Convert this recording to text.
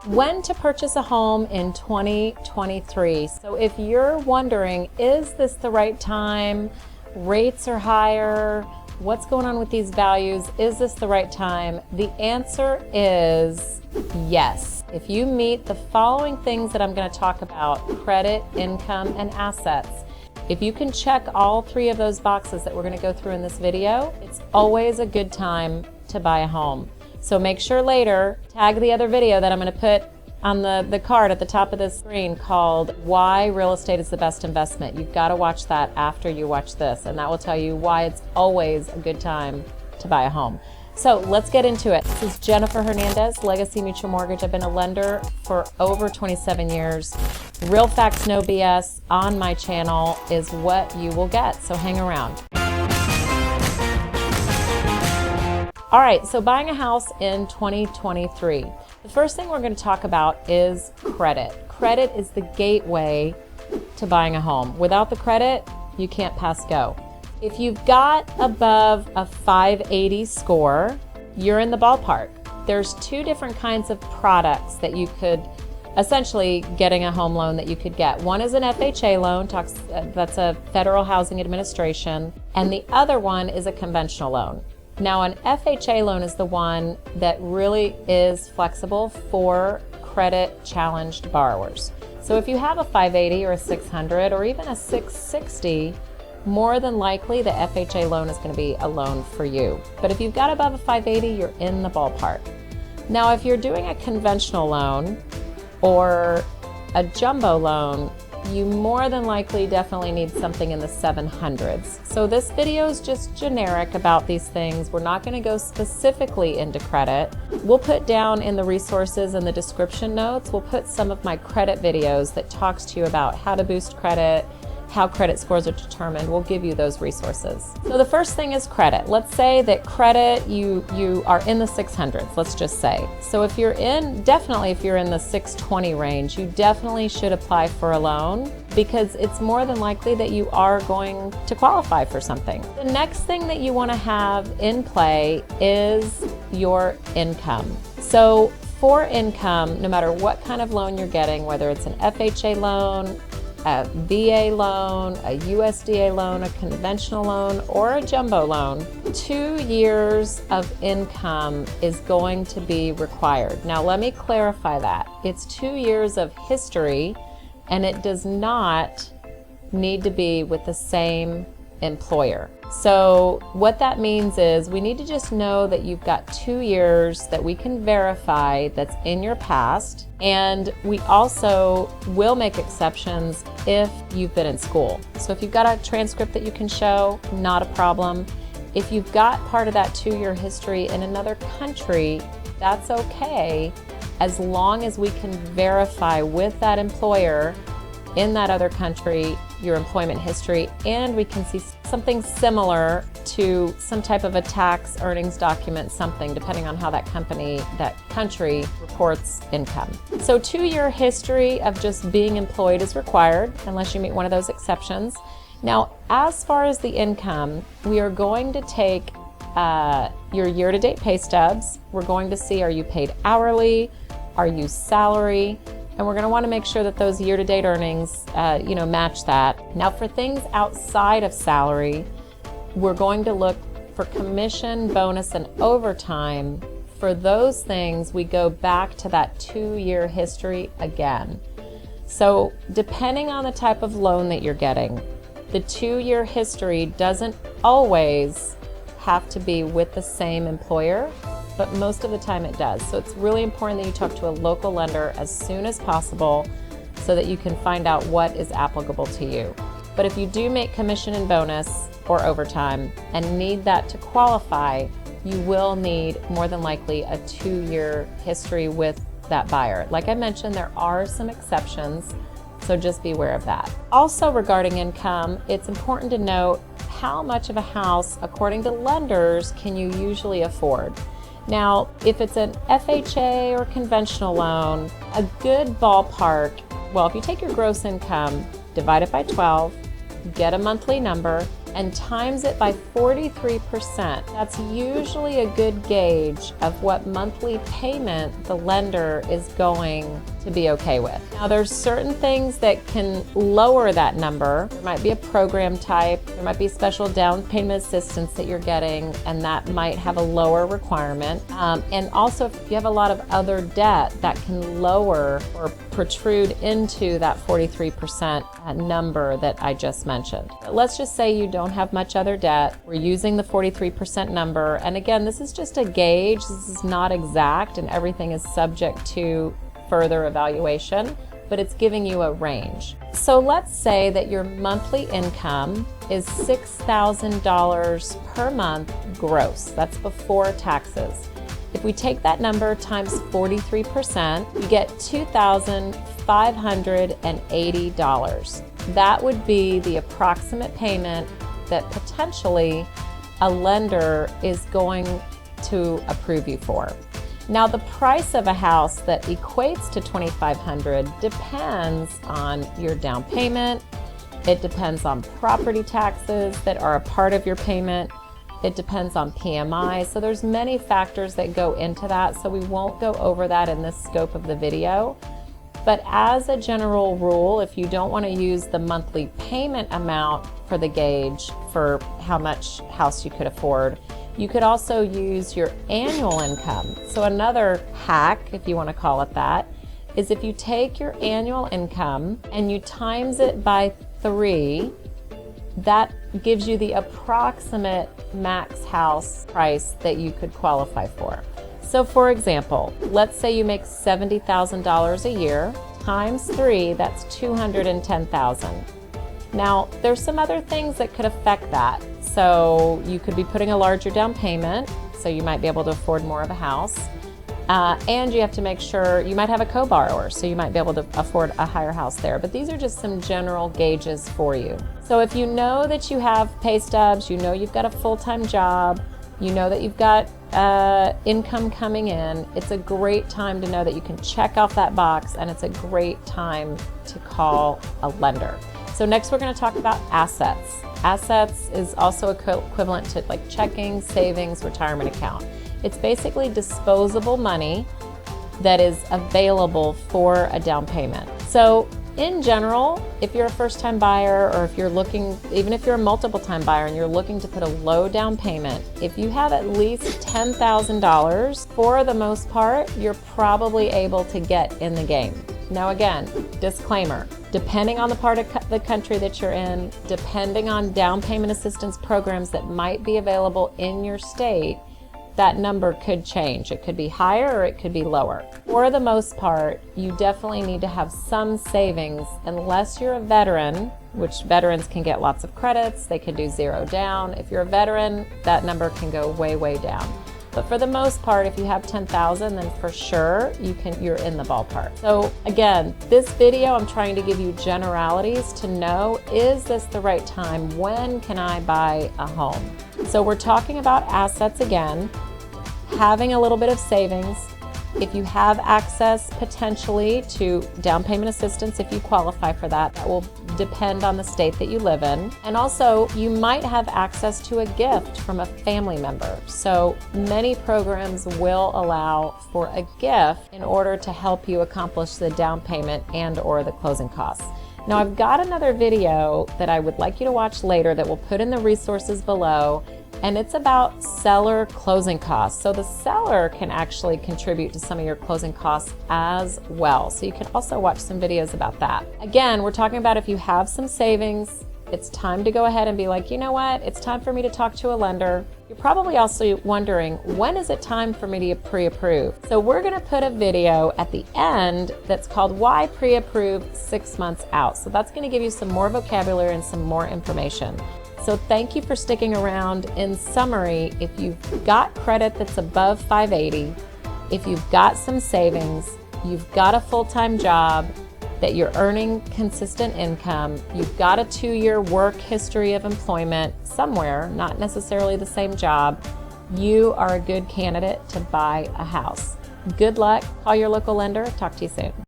When to purchase a home in 2023. So if you're wondering, is this the right time? Rates are higher. What's going on with these values? Is this the right time? The answer is yes. If you meet the following things that I'm going to talk about, credit, income, and assets, if you can check all three of those boxes that we're going to go through in this video, it's always a good time to buy a home. So make sure later, tag the other video that I'm going to put on the card at the top of the screen called Why Real Estate is the Best Investment. You've got to watch that after you watch this, and that will tell you why it's always a good time to buy a home. So let's get into it. This is Jennifer Hernandez, Legacy Mutual Mortgage. I've been a lender for over 27 years. Real facts, no BS on my channel is what you will get, so hang around. All right, so buying a house in 2023. The first thing we're going to talk about is credit. Credit is the gateway to buying a home. Without the credit, you can't pass go. If you've got above a 580 score, you're in the ballpark. There's two different kinds of products that you could essentially getting a home loan that you could get. One is an FHA loan, that's a Federal Housing Administration, and the other one is a conventional loan. Now, an FHA loan is the one that really is flexible for credit challenged borrowers. So if you have a 580 or a 600 or even a 660, more than likely the FHA loan is going to be a loan for you. But if you've got above a 580, you're in the ballpark. Now, if you're doing a conventional loan or a jumbo loan, you more than likely definitely need something in the 700s. So this video is just generic about these things. We're not going to go specifically into credit. We'll put down in the resources and the description notes, we'll put some of my credit videos that talks to you about how to boost credit, how credit scores are determined. We'll give you those resources. So the first thing is credit. Let's say that credit, you are in the 600s, let's just say. So if you're definitely if you're in the 620 range, you definitely should apply for a loan because it's more than likely that you are going to qualify for something. The next thing that you want to have in play is your income. So for income, no matter what kind of loan you're getting, whether it's an FHA loan, a VA loan, a USDA loan, a conventional loan, or a jumbo loan, 2 years of income is going to be required. Now, let me clarify that. It's 2 years of history, and it does not need to be with the same employer. So what that means is we need to just know that you've got 2 years that we can verify that's in your past, and we also will make exceptions if you've been in school. So if you've got a transcript that you can show, not a problem. If you've got part of that 2-year history in another country, that's okay, as long as we can verify with that employer in that other country your employment history, and we can see something similar to some type of a tax earnings document, something depending on how that country reports income. So 2-year history of just being employed is required unless you meet one of those exceptions. Now, as far as the income, we are going to take your year-to-date pay stubs. We're going to see, are you paid hourly? Are you salary? And we're going to want to make sure that those year-to-date earnings, match that. Now, for things outside of salary, we're going to look for commission, bonus, and overtime. For those things, we go back to that 2-year history again. So depending on the type of loan that you're getting, the 2-year history doesn't always have to be with the same employer, but most of the time it does. So it's really important that you talk to a local lender as soon as possible so that you can find out what is applicable to you. But if you do make commission and bonus or overtime and need that to qualify, you will need more than likely a 2-year history with that buyer. Like I mentioned, there are some exceptions, so just be aware of that. Also regarding income, it's important to note how much of a house, according to lenders, can you usually afford. Now, if it's an FHA or conventional loan, a good ballpark, well, if you take your gross income, divide it by 12, get a monthly number, and times it by 43%, that's usually a good gauge of what monthly payment the lender is going to be okay with. Now, there's certain things that can lower that number. There might be a program type, there might be special down payment assistance that you're getting, and that might have a lower requirement. And also, if you have a lot of other debt, that can lower or protrude into that 43% number that I just mentioned. But let's just say you don't have much other debt. We're using the 43% number. And again, this is just a gauge. This is not exact, and everything is subject to further evaluation, but it's giving you a range. So let's say that your monthly income is $6,000 per month gross. That's before taxes. If we take that number times 43%, you get $2,580. That would be the approximate payment that potentially a lender is going to approve you for. Now, the price of a house that equates to $2,500 depends on your down payment. It depends on property taxes that are a part of your payment. It depends on PMI. So there's many factors that go into that. So we won't go over that in this scope of the video. But as a general rule, if you don't want to use the monthly payment amount for the gauge for how much house you could afford, you could also use your annual income. So another hack, if you want to call it that, is if you take your annual income and you times it by 3, that gives you the approximate max house price that you could qualify for. So for example, let's say you make $70,000 a year, times 3, that's $210,000. Now, there's some other things that could affect that. So you could be putting a larger down payment, so you might be able to afford more of a house. And you have to make sure, you might have a co-borrower, so you might be able to afford a higher house there. But these are just some general gauges for you. So if you know that you have pay stubs, you know you've got a full-time job, you know that you've got income coming in, it's a great time to know that you can check off that box, and it's a great time to call a lender. So next we're going to talk about assets. Assets is also equivalent to like checking, savings, retirement account. It's basically disposable money that is available for a down payment. So in general, if you're a first-time buyer, or if you're looking, even if you're a multiple-time buyer and you're looking to put a low down payment, if you have at least $10,000, for the most part, you're probably able to get in the game. Now again, disclaimer, depending on the part of the country that you're in, depending on down payment assistance programs that might be available in your state, that number could change. It could be higher or it could be lower. For the most part, you definitely need to have some savings unless you're a veteran, which veterans can get lots of credits. They can do 0 down. If you're a veteran, that number can go way, way down. But for the most part, if you have $10,000, then for sure you're in the ballpark. So again, this video, I'm trying to give you generalities to know, is this the right time? When can I buy a home? So we're talking about assets again, having a little bit of savings. If you have access potentially to down payment assistance, if you qualify for that, that will depend on the state that you live in. And also, you might have access to a gift from a family member. So many programs will allow for a gift in order to help you accomplish the down payment and or the closing costs. Now, I've got another video that I would like you to watch later that we'll put in the resources below, and it's about seller closing costs. So the seller can actually contribute to some of your closing costs as well. So you can also watch some videos about that. Again, we're talking about if you have some savings, it's time to go ahead and be like, you know what, it's time for me to talk to a lender. You're probably also wondering, when is it time for me to pre-approve? So we're gonna put a video at the end that's called Why Pre-Approve 6 months out. So that's gonna give you some more vocabulary and some more information. So thank you for sticking around. In summary, if you've got credit that's above 580, if you've got some savings, you've got a full-time job, that you're earning consistent income, you've got a 2-year work history of employment somewhere, not necessarily the same job, you are a good candidate to buy a house. Good luck. Call your local lender. Talk to you soon.